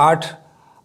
8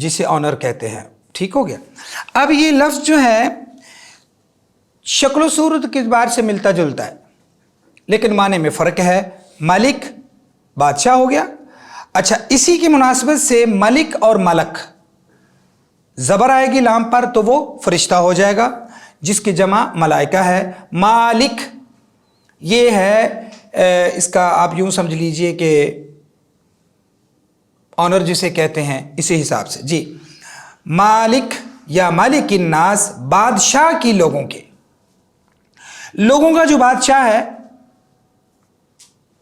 جسے آنر کہتے ہیں. ٹھیک ہو گیا. اب یہ لفظ جو ہے شکل و صورت کے اعتبار سے ملتا جلتا ہے لیکن معنی میں فرق ہے. ملک بادشاہ ہو گیا. اچھا اسی کی مناسبت سے ملک اور ملک زبر آئے گی لام پر تو وہ فرشتہ ہو جائے گا جس کی جمع ملائکہ ہے. مالک یہ ہے اس کا آپ یوں سمجھ لیجئے کہ آنر جسے کہتے ہیں اسی حساب سے. جی مالک یا مالک الناس بادشاہ کی لوگوں کا جو بادشاہ ہے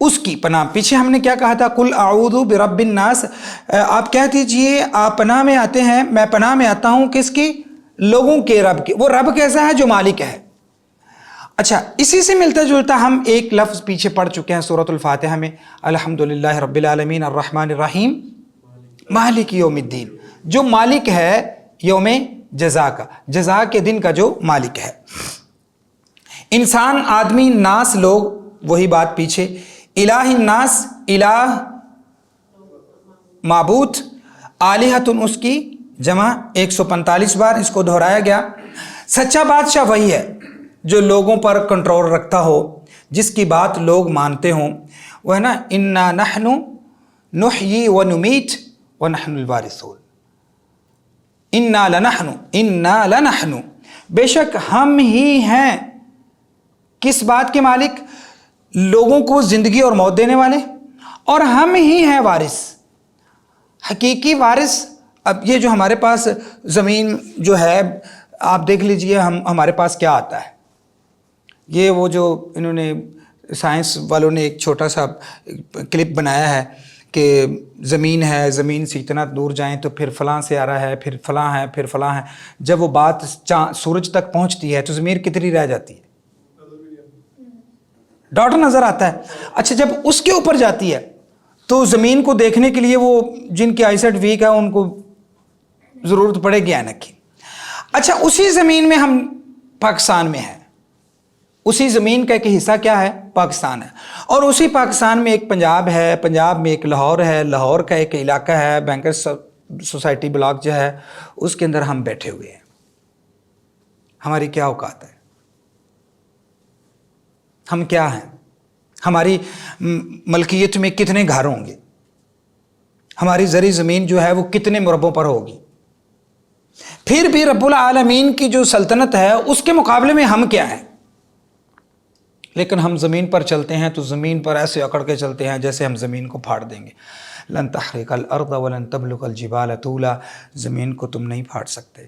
اس کی پناہ. پیچھے ہم نے کیا کہا تھا؟ قل اعوذ برب الناس. آپ کہہ دیجئے آپ پناہ میں آتے ہیں، میں پناہ میں آتا ہوں کس کی؟ لوگوں کے رب کی. وہ رب کیسا ہے؟ جو مالک ہے. اچھا اسی سے ملتا جلتا ہم ایک لفظ پیچھے پڑھ چکے ہیں سورۃ الفاتحہ میں، الحمدللہ رب العالمین الرحمن الرحیم مالک یوم الدین. جو مالک ہے یوم جزا کا، جزا کے دن کا جو مالک ہے. انسان، آدمی، ناس لوگ، وہی بات پیچھے. الہ الناس، الہ معبود، آلہۃ اس کی جمع 145 بار اس کو دہرایا گیا. سچا بادشاہ وہی ہے جو لوگوں پر کنٹرول رکھتا ہو، جس کی بات لوگ مانتے ہوں. وہ ہے نا انا نحن نحیی ونمیت ونحن الوارثون. انا لنحن بے شک ہم ہی ہیں کس بات کے مالک؟ لوگوں کو زندگی اور موت دینے والے، اور ہم ہی ہیں وارث، حقیقی وارث. اب یہ جو ہمارے پاس زمین جو ہے آپ دیکھ لیجئے ہمارے پاس کیا آتا ہے. یہ وہ جو انہوں نے سائنس والوں نے ایک چھوٹا سا کلپ بنایا ہے کہ زمین ہے، زمین سے اتنا دور جائیں تو پھر فلاں سے آ رہا ہے، پھر فلاں ہے، پھر فلاں ہے. جب وہ بات سورج تک پہنچتی ہے تو زمین کتنی رہ جاتی ہے؟ ڈاٹ نظر آتا ہے. اچھا جب اس کے اوپر جاتی ہے تو زمین کو دیکھنے کے لیے وہ جن کی آئی سائٹ ویک ہے ان کو ضرورت پڑے گی اینک کی. اچھا اسی زمین میں ہم پاکستان میں ہیں، اسی زمین کا ایک حصہ کیا ہے؟ پاکستان ہے. اور اسی پاکستان میں ایک پنجاب ہے، پنجاب میں ایک لاہور ہے، لاہور کا ایک علاقہ ہے بینکرز سوسائٹی بلاک جو ہے اس کے اندر ہم بیٹھے ہوئے ہیں. ہماری کیا اوقات ہے؟ ہم کیا ہیں؟ ہماری ملکیت میں کتنے گھر ہوں گے؟ ہماری زرعی زمین جو ہے وہ کتنے مربعوں پر ہوگی؟ پھر بھی رب العالمین کی جو سلطنت ہے اس کے مقابلے میں ہم کیا ہیں؟ لیکن ہم زمین پر چلتے ہیں تو زمین پر ایسے اکڑ کے چلتے ہیں جیسے ہم زمین کو پھاڑ دیں گے. لن تحرق الارض ولن تبلغ الجبال طولا. زمین کو تم نہیں پھاڑ سکتے،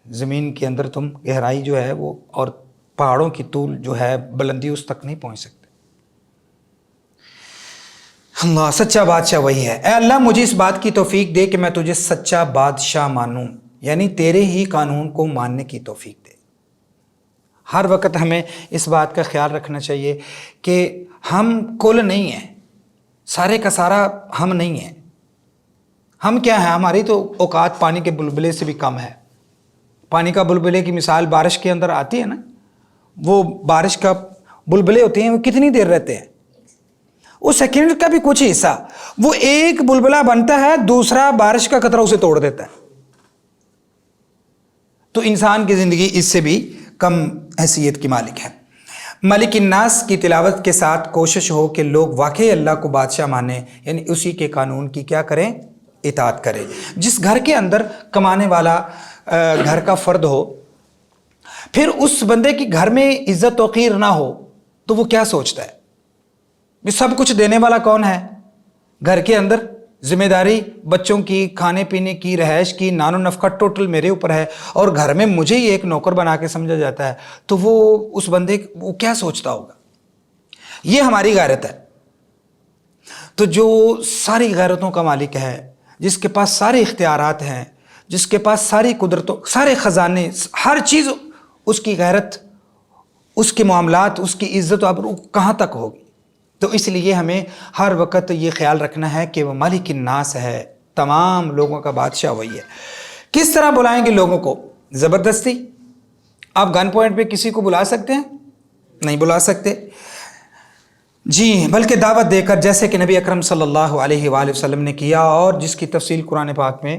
زمین کے اندر تم گہرائی جو ہے وہ اور پہاڑوں کی طول جو ہے بلندی اس تک نہیں پہنچ سکتے. اللہ سچا بادشاہ وہی ہے. اے اللہ مجھے اس بات کی توفیق دے کہ میں تجھے سچا بادشاہ مانوں، یعنی تیرے ہی قانون کو ماننے کی توفیق دے. ہر وقت ہمیں اس بات کا خیال رکھنا چاہیے کہ ہم کل نہیں ہیں، سارے کا سارا ہم نہیں ہیں. ہم کیا ہیں؟ ہماری تو اوقات پانی کے بلبلے سے بھی کم ہے. پانی کا بلبلے کی مثال بارش کے اندر آتی ہے نا، وہ بارش کا بلبلے ہوتے ہیں وہ کتنی دیر رہتے ہیں؟ وہ سیکنڈ کا بھی کچھ حصہ، وہ ایک بلبلہ بنتا ہے دوسرا بارش کا قطرہ اسے توڑ دیتا ہے. تو انسان کی زندگی اس سے بھی کم حیثیت کی مالک ہے. ملک الناس کی تلاوت کے ساتھ کوشش ہو کہ لوگ واقعی اللہ کو بادشاہ مانیں، یعنی اسی کے قانون کی کیا کریں؟ اطاعت کریں. جس گھر کے اندر کمانے والا گھر کا فرد ہو، پھر اس بندے کی گھر میں عزت توقیر نہ ہو تو وہ کیا سوچتا ہے؟ سب کچھ دینے والا کون ہے؟ گھر کے اندر ذمہ داری بچوں کی، کھانے پینے کی، رہائش کی، نان و نفقہ ٹوٹل میرے اوپر ہے، اور گھر میں مجھے ہی ایک نوکر بنا کے سمجھا جاتا ہے. تو وہ اس بندے وہ کیا سوچتا ہوگا؟ یہ ہماری غیرت ہے. تو جو ساری غیرتوں کا مالک ہے، جس کے پاس سارے اختیارات ہیں، جس کے پاس ساری قدرتوں، سارے خزانے، ہر چیز، اس کی غیرت، اس کے معاملات، اس کی عزت و آبرو کہاں تک ہوگی؟ تو اس لیے ہمیں ہر وقت یہ خیال رکھنا ہے کہ وہ مالک الناس ہے، تمام لوگوں کا بادشاہ وہی ہے. کس طرح بلائیں گے لوگوں کو؟ زبردستی؟ آپ گن پوائنٹ پہ کسی کو بلا سکتے ہیں؟ نہیں بلا سکتے. جی بلکہ دعوت دے کر، جیسے کہ نبی اکرم صلی اللہ علیہ وآلہ وسلم نے کیا اور جس کی تفصیل قرآن پاک میں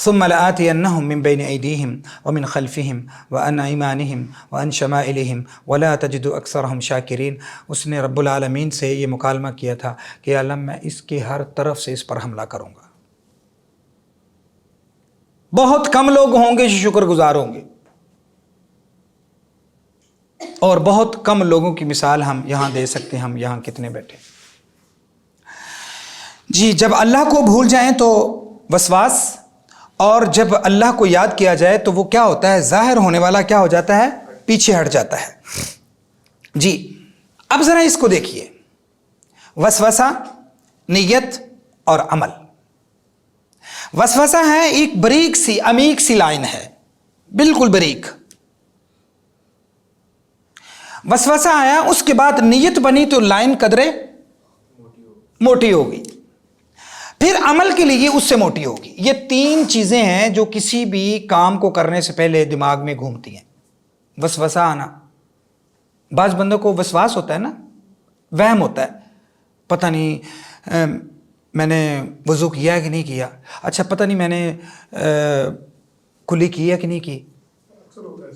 ثم لآتينهم من بين أيديهم ومن خلفهم وعن أيمانهم وعن شمائلهم ولا تجد أكثرهم شاكرين. اس نے رب العالمین سے یہ مکالمہ کیا تھا کہ اللہ میں اس کے ہر طرف سے اس پر حملہ کروں گا. بہت کم لوگ ہوں گے جو شکر گزار ہوں گے، اور بہت کم لوگوں کی مثال ہم یہاں دے سکتے ہیں. ہم یہاں کتنے بیٹھے جی. جب اللہ کو بھول جائیں تو وسواس، اور جب اللہ کو یاد کیا جائے تو وہ کیا ہوتا ہے؟ ظاہر ہونے والا کیا ہو جاتا ہے؟ پیچھے ہٹ جاتا ہے. جی اب ذرا اس کو دیکھیے، وسوسہ، نیت اور عمل. وسوسہ ہے ایک بریک سی عمیق سی لائن ہے، بالکل بریک. وسوسہ آیا، اس کے بعد نیت بنی تو لائن قدرے موٹی ہوگی، پھر عمل کے لیے اس سے موٹی ہوگی. یہ تین چیزیں ہیں جو کسی بھی کام کو کرنے سے پہلے دماغ میں گھومتی ہیں. وسوسہ آنا، بعض بندوں کو وسواس ہوتا ہے نا، وہم ہوتا ہے، پتہ نہیں میں نے وضو کیا کہ نہیں کیا، اچھا پتہ نہیں میں نے کلی کی ہے کہ نہیں کی.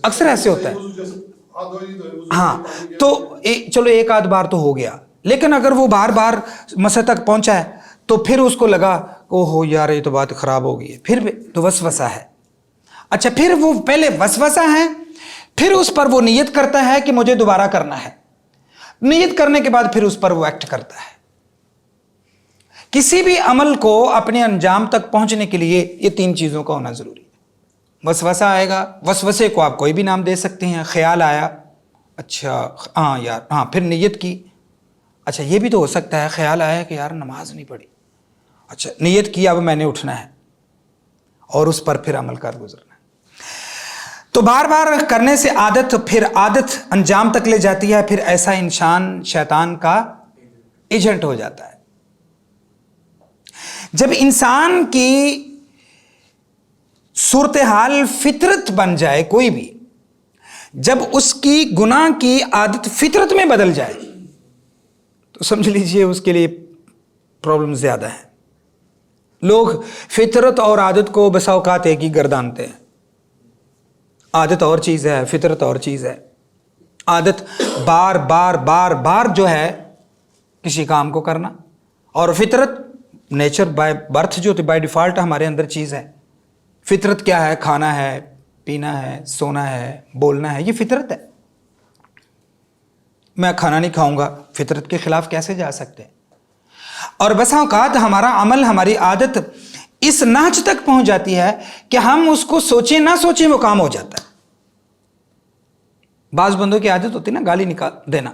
اکثر ایسے ہوتا ہے. ہاں تو چلو ایک آدھ بار تو ہو گیا، لیکن اگر وہ بار بار مسئلہ تک پہنچا ہے تو پھر اس کو لگا او ہو یار یہ تو بات خراب ہو گئی ہے، پھر تو وسوسہ ہے. اچھا پھر وہ پہلے وسوسہ ہے، پھر اس پر وہ نیت کرتا ہے کہ مجھے دوبارہ کرنا ہے. نیت کرنے کے بعد پھر اس پر وہ ایکٹ کرتا ہے. کسی بھی عمل کو اپنے انجام تک پہنچنے کے لیے یہ تین چیزوں کا ہونا ضروری ہے. وسوسہ آئے گا، وسوسے کو آپ کوئی بھی نام دے سکتے ہیں. خیال آیا، اچھا ہاں یار ہاں، پھر نیت کی. اچھا یہ بھی تو ہو سکتا ہے، خیال آیا کہ یار نماز نہیں پڑھی، اچھا نیت کی اب میں نے اٹھنا ہے، اور اس پر پھر عمل کر گزرنا ہے. تو بار بار کرنے سے عادت، پھر عادت انجام تک لے جاتی ہے، پھر ایسا انسان شیطان کا ایجنٹ ہو جاتا ہے. جب انسان کی صورتحال فطرت بن جائے، کوئی بھی جب اس کی گناہ کی عادت فطرت میں بدل جائے تو سمجھ لیجئے اس کے لیے پرابلم زیادہ ہے. لوگ فطرت اور عادت کو بسا اوقات ایک ہی گردانتے ہیں. عادت اور چیز ہے، فطرت اور چیز ہے. عادت بار بار بار بار جو ہے کسی کام کو کرنا، اور فطرت نیچر بائی برتھ جو بائی ڈیفالٹ ہمارے اندر چیز ہے. فطرت کیا ہے؟ کھانا ہے، پینا ہے، سونا ہے، بولنا ہے، یہ فطرت ہے. میں کھانا نہیں کھاؤں گا، فطرت کے خلاف کیسے جا سکتے ہیں؟ اور بسا اوقات ہمارا عمل، ہماری عادت اس نہج تک پہنچ جاتی ہے کہ ہم اس کو سوچیں نہ سوچیں وہ کام ہو جاتا ہے. بعض بندوں کی عادت ہوتی ہے نا گالی نکال دینا،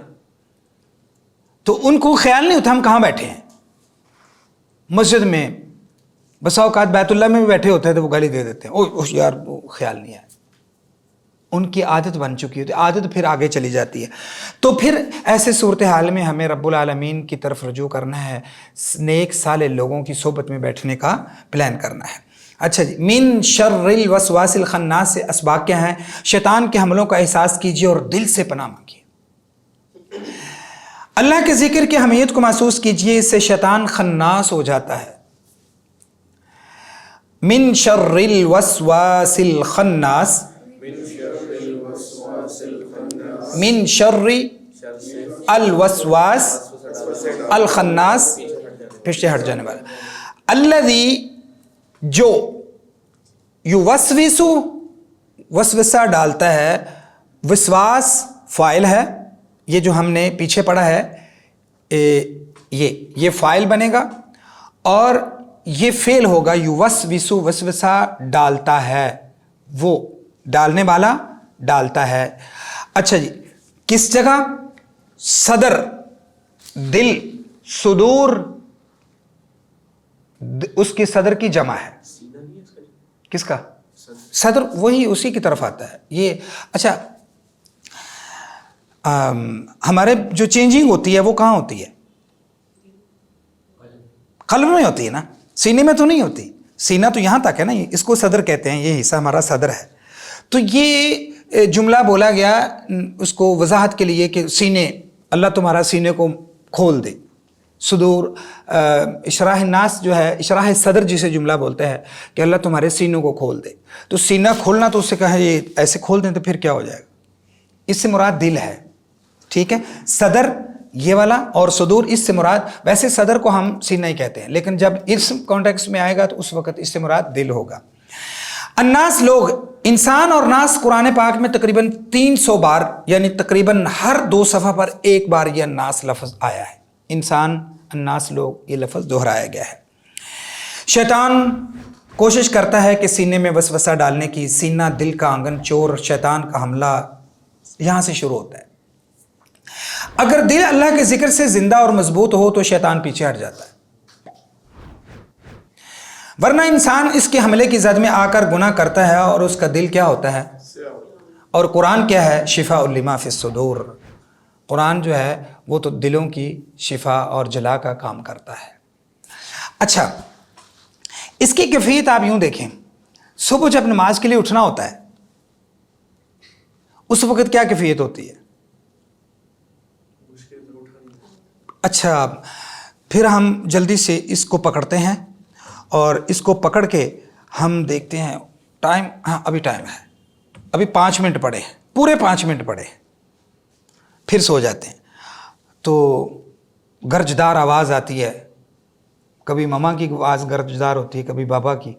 تو ان کو خیال نہیں ہوتا ہم کہاں بیٹھے ہیں. مسجد میں بسا اوقات بیت اللہ میں بھی بیٹھے ہوتے ہیں تو وہ گالی دے دیتے ہیں، او یار وہ خیال نہیں ہے. ان کی عادت بن چکی ہوتی ہے، عادت پھر آگے چلی جاتی ہے. تو پھر ایسے صورتحال میں ہمیں رب العالمین کی طرف رجوع کرنا ہے، نیک صالح لوگوں کی صحبت میں بیٹھنے کا پلان کرنا ہے. اچھا جی، من شر الوسواس الخناس سے اسباق کیا ہیں؟ شیطان کے حملوں کا احساس کیجئے اور دل سے پناہ مانگیے. اللہ کے ذکر کی اہمیت کو محسوس کیجئے، اس سے شیطان خناس ہو جاتا ہے. من شر الوسواس الخناس، من شر الوسواس الخناس، پیچھے ہٹ جانے والا. الذی جو یوسوس، وسوسہ ڈالتا ہے. وسواس فاعل ہے، یہ جو ہم نے پیچھے پڑھا ہے یہ فاعل بنے گا، اور یہ فعل ہوگا یوسوس، وسوسہ ڈالتا ہے، وہ ڈالنے والا ڈالتا ہے. اچھا جی، کس جگہ؟ صدر، دل، صدور، اس کی صدر کی جمع ہے. کس کا؟ صدر، وہی اسی کی طرف آتا ہے یہ. اچھا ہمارے جو چینجنگ ہوتی ہے وہ کہاں ہوتی ہے؟ قلب میں ہوتی ہے نا، سینے میں تو نہیں ہوتی. سینہ تو یہاں تک ہے نا، اس کو صدر کہتے ہیں، یہ حصہ ہمارا صدر ہے. تو یہ جملہ بولا گیا اس کو وضاحت کے لیے کہ سینے، اللہ تمہارا سینے کو کھول دے. صدور اشراح الناس جو ہے، اشراح صدر جسے جملہ بولتے ہیں کہ اللہ تمہارے سینوں کو کھول دے، تو سینہ کھولنا تو اس سے کہا یہ ایسے کھول دیں تو پھر کیا ہو جائے گا، اس سے مراد دل ہے، ٹھیک ہے. صدر یہ والا اور صدور اس سے مراد، ویسے صدر کو ہم سینہ ہی کہتے ہیں لیکن جب اس کانٹیکس میں آئے گا تو اس وقت اس سے مراد دل ہوگا. الناس لوگ، انسان اور ناس قرآن پاک میں تقریباً 300 بار، یعنی تقریباً ہر 2 صفحہ پر ایک بار یہ الناس لفظ آیا ہے. انسان، الناس لوگ، یہ لفظ دہرایا گیا ہے. شیطان کوشش کرتا ہے کہ سینے میں وسوسہ ڈالنے کی. سینہ دل کا آنگن چور، شیطان کا حملہ یہاں سے شروع ہوتا ہے. اگر دل اللہ کے ذکر سے زندہ اور مضبوط ہو تو شیطان پیچھے ہٹ جاتا ہے، ورنہ انسان اس کے حملے کی زد میں آ کر گناہ کرتا ہے اور اس کا دل کیا ہوتا ہے. اور قرآن کیا ہے؟ شفاء لما فی الصدور. قرآن جو ہے وہ تو دلوں کی شفا اور جلا کا کام کرتا ہے. اچھا، اس کی کیفیت آپ یوں دیکھیں، صبح جب نماز کے لیے اٹھنا ہوتا ہے اس وقت کیا کیفیت ہوتی ہے؟ اچھا، پھر ہم جلدی سے اس کو پکڑتے ہیں اور اس کو پکڑ کے ہم دیکھتے ہیں ٹائم، ہاں ابھی ٹائم ہے، ابھی 5 منٹ پڑے ہیں، پورے 5 منٹ پڑے ہیں، پھر سو جاتے ہیں. تو گرجدار آواز آتی ہے، کبھی ماما کی آواز گرجدار ہوتی ہے، کبھی بابا کی،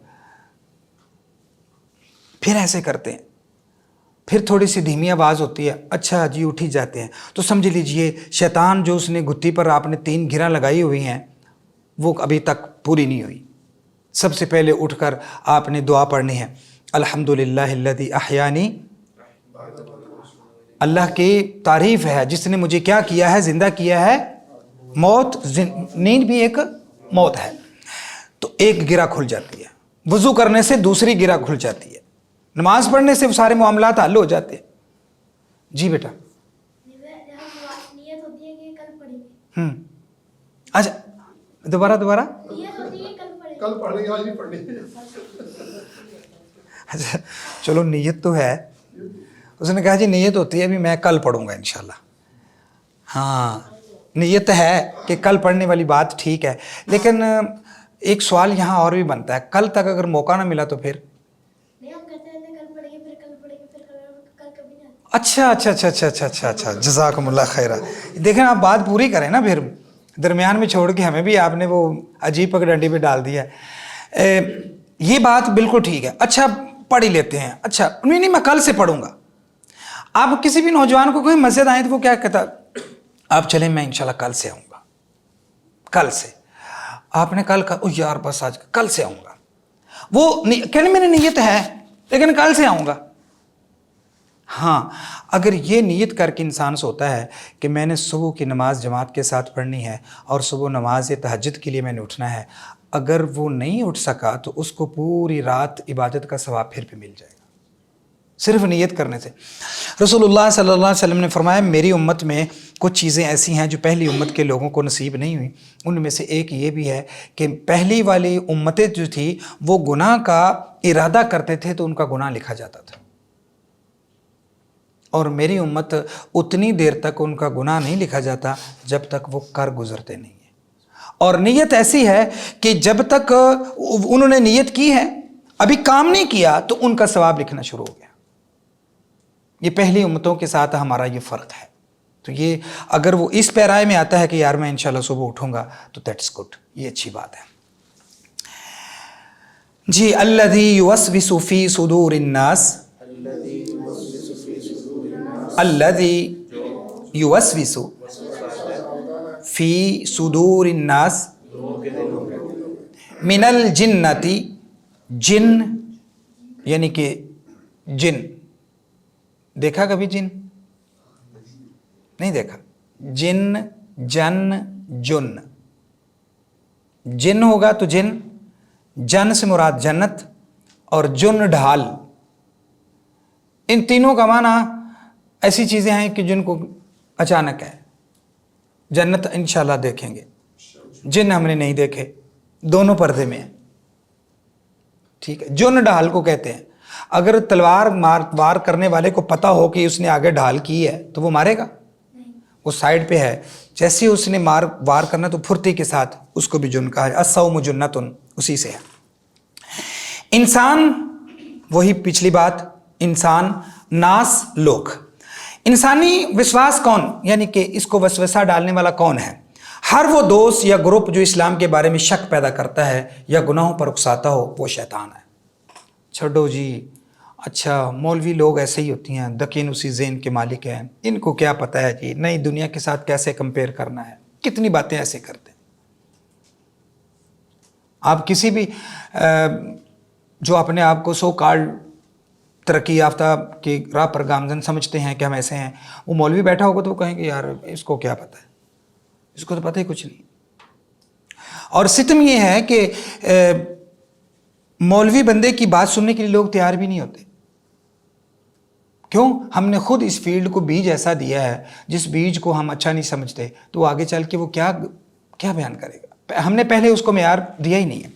پھر ایسے کرتے ہیں، پھر تھوڑی سی دھیمی آواز ہوتی ہے، اچھا جی اٹھ ہی جاتے ہیں. تو سمجھ لیجئے شیطان جو اس نے گھٹی پر آپ نے 3 گھیراں لگائی ہوئی ہیں وہ ابھی تک پوری نہیں ہوئی. سب سے پہلے اٹھ کر آپ نے دعا پڑھنی ہے، الحمدللہ الذی احیانی. اللہ کی تعریف ہے جس نے مجھے کیا کیا ہے؟ زندہ کیا ہے. موت، نیند بھی ایک موت ہے. تو ایک گرہ کھل جاتی ہے، وضو کرنے سے دوسری گرہ کھل جاتی ہے، نماز پڑھنے سے سارے معاملات حل ہو جاتے ہیں. جی بیٹا. اچھا دوبارہ کل پڑھیں گے، آج نہیں پڑھنی. اچھا چلو، نیت تو ہے. اس نے کہا جی نیت ہوتی ہے ابھی میں کل پڑھوں گا انشاءاللہ. ہاں نیت ہے کہ کل پڑھنے والی بات ٹھیک ہے، لیکن ایک سوال یہاں اور بھی بنتا ہے، کل تک اگر موقع نہ ملا تو پھر؟ اچھا اچھا اچھا اچھا اچھا اچھا اچھا جزاکم اللہ خیرہ. دیکھیں آپ بات پوری کریں نا، پھر درمیان میں چھوڑ کے ہمیں بھی آپ نے وہ عجیب پگڈنڈی پہ ڈال دیا ہے. یہ بات بالکل ٹھیک ہے. اچھا پڑھ ہی لیتے ہیں. اچھا نہیں میں کل سے پڑھوں گا. آپ کسی بھی نوجوان کو کوئی مسجد آئیں تو وہ کیا کہتا؟ آپ چلیں میں انشاءاللہ کل سے آؤں گا. کل سے آپ نے کل کہا یار بس آج کل سے آؤں گا، وہ کہنے میری نیت ہے لیکن کل سے آؤں گا. ہاں اگر یہ نیت کر کے انسان سوتا ہے کہ میں نے صبح کی نماز جماعت کے ساتھ پڑھنی ہے اور صبح نماز تہجد کے لیے میں نے اٹھنا ہے، اگر وہ نہیں اٹھ سکا تو اس کو پوری رات عبادت کا ثواب پھر بھی مل جائے گا صرف نیت کرنے سے. رسول اللہ صلی اللہ علیہ وسلم نے فرمایا میری امت میں کچھ چیزیں ایسی ہیں جو پہلی امت کے لوگوں کو نصیب نہیں ہوئی. ان میں سے ایک یہ بھی ہے کہ پہلی والی امتیں جو تھی وہ گناہ کا ارادہ کرتے تھے تو ان کا گناہ لکھا جاتا تھا، اور میری امت اتنی دیر تک ان کا گناہ نہیں لکھا جاتا جب تک وہ کر گزرتے نہیں ہیں. اور نیت ایسی ہے کہ جب تک انہوں نے نیت کی ہے ابھی کام نہیں کیا تو ان کا ثواب لکھنا شروع ہو گیا. یہ پہلی امتوں کے ساتھ ہمارا یہ فرق ہے. تو یہ اگر وہ اس پیرائے میں آتا ہے کہ یار میں انشاءاللہ صبح اٹھوں گا تو دیٹس گڈ، یہ اچھی بات ہے. جی الذی یوسوس فی صدور الناس، الذی یوسوس فی صدور الناس من الجنتی، جن یعنی کہ جن. دیکھا کبھی جن؟ نہیں دیکھا. جن، جن، جن. جن ہوگا تو جن، جن سے مراد جنت اور جن ڈھال. ان تینوں کا معنی ایسی چیزیں ہیں کہ جن کو اچانک ہے. جنت انشاءاللہ دیکھیں گے، جن ہم نے نہیں دیکھے، دونوں پردے میں ہیں. ٹھیک ہے، جن ڈھال کو کہتے ہیں. اگر تلوار وار کرنے والے کو پتہ ہو کہ اس نے آگے ڈھال کی ہے تو وہ مارے گا؟ وہ سائڈ پہ ہے، جیسے اس نے وار کرنا تو پھرتی کے ساتھ اس کو بھی جن کہا ہے، الصوم جنتن، اسی سے ہے۔ انسان، وہی پچھلی بات، انسان، ناس، لوگ۔ انسانی وسواس کون، یعنی کہ اس کو وسوسہ ڈالنے والا کون ہے؟ ہر وہ دوست یا گروپ جو اسلام کے بارے میں شک پیدا کرتا ہے یا گناہوں پر اکساتا ہو، وہ شیطان ہے۔ چھوڑو جی، اچھا مولوی لوگ ایسے ہی ہوتی ہیں، دکین اسی ذہن کے مالک ہیں، ان کو کیا پتہ ہے جی نئی دنیا کے ساتھ کیسے کمپیئر کرنا ہے، کتنی باتیں ایسے کرتے ہیں۔ آپ کسی بھی جو اپنے آپ کو سو کالڈ ترقی یافتہ کی راہ پر گامزن سمجھتے ہیں کہ ہم ایسے ہیں، وہ مولوی بیٹھا ہوگا تو وہ کہیں گے یار اس کو کیا پتہ ہے، اس کو تو پتہ ہی کچھ نہیں۔ اور ستم یہ ہے کہ مولوی بندے کی بات سننے کے لیے لوگ تیار بھی نہیں ہوتے۔ کیوں؟ ہم نے خود اس فیلڈ کو بیج ایسا دیا ہے، جس بیج کو ہم اچھا نہیں سمجھتے تو وہ آگے چل کے وہ کیا بیان کرے گا، ہم نے پہلے اس کو معیار دیا ہی نہیں ہے۔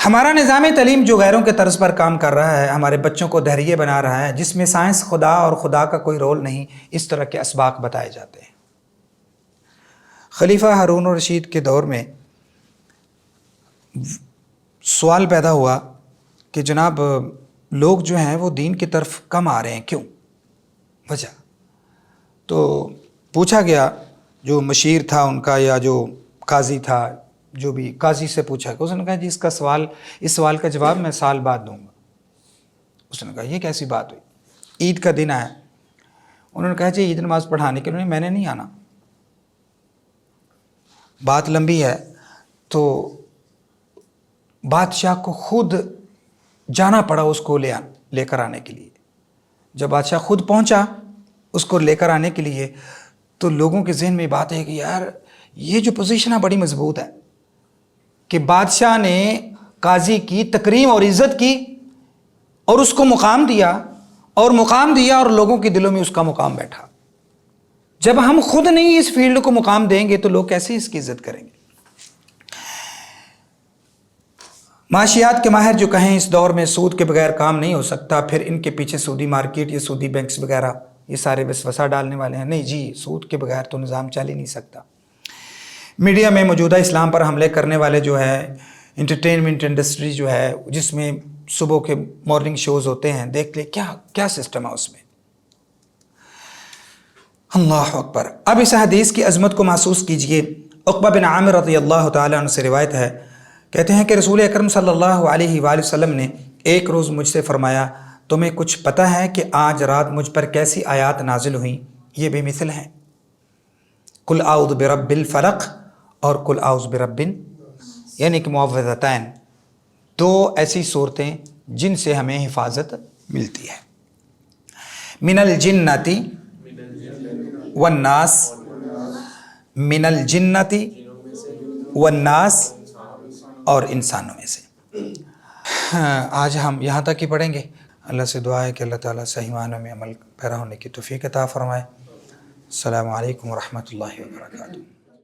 ہمارا نظام تعلیم جو غیروں کے طرز پر کام کر رہا ہے، ہمارے بچوں کو دہریے بنا رہا ہے، جس میں سائنس، خدا اور خدا کا کوئی رول نہیں، اس طرح کے اسباق بتائے جاتے ہیں۔ خلیفہ ہارون الرشید کے دور میں سوال پیدا ہوا کہ جناب لوگ جو ہیں وہ دین کی طرف کم آ رہے ہیں، کیوں؟ وجہ تو پوچھا گیا، جو مشیر تھا ان کا یا جو قاضی تھا، جو بھی قاضی سے پوچھا کہ اس نے کہا جی اس سوال کا جواب میں سال بعد دوں گا۔ اس نے کہا یہ کیسی بات ہوئی؟ عید کا دن آیا، انہوں نے کہا جی عید نماز پڑھانے کے لیے میں نے نہیں آنا، بات لمبی ہے۔ تو بادشاہ کو خود جانا پڑا اس کو لے کر آنے کے لیے۔ جب بادشاہ خود پہنچا اس کو لے کر آنے کے لیے تو لوگوں کے ذہن میں بات ہے کہ یار یہ جو پوزیشن ہے بڑی مضبوط ہے کہ بادشاہ نے قاضی کی تکریم اور عزت کی اور اس کو مقام دیا اور لوگوں کے دلوں میں اس کا مقام بیٹھا۔ جب ہم خود نہیں اس فیلڈ کو مقام دیں گے تو لوگ کیسے اس کی عزت کریں گے؟ معاشیات کے ماہر جو کہیں اس دور میں سود کے بغیر کام نہیں ہو سکتا، پھر ان کے پیچھے سودی مارکیٹ یا سودی بینکس وغیرہ یہ سارے وسوسہ ڈالنے والے ہیں۔ نہیں جی، سود کے بغیر تو نظام چل ہی نہیں سکتا۔ میڈیا میں موجودہ اسلام پر حملے کرنے والے جو ہے، انٹرٹینمنٹ انڈسٹری جو ہے جس میں صبح کے مارننگ شوز ہوتے ہیں، دیکھ لے کیا سسٹم ہے اس میں۔ اللہ اکبر۔ اب اس حدیث کی عظمت کو محسوس کیجئے۔ عقبہ بن عامر رضی اللہ تعالیٰ عنہ سے روایت ہے، کہتے ہیں کہ رسول اکرم صلی اللہ علیہ وآلہ وسلم نے ایک روز مجھ سے فرمایا، تمہیں کچھ پتہ ہے کہ آج رات مجھ پر کیسی آیات نازل ہوئیں؟ یہ بے مثل ہیں، قل اعوذ برب الفلق اور قل اعوذ برب، یعنی کہ معوذتین، دو ایسی صورتیں جن سے ہمیں حفاظت ملتی ہے۔ من الجنتی والناس، من الجنتی والناس، اور انسانوں میں سے۔ آج ہم یہاں تک ہی پڑھیں گے۔ اللہ سے دعا ہے کہ اللہ تعالیٰ صحیح معنوں میں عمل پیرا ہونے کی توفیق عطا فرمائے۔ السلام علیکم ورحمۃ اللہ وبرکاتہ۔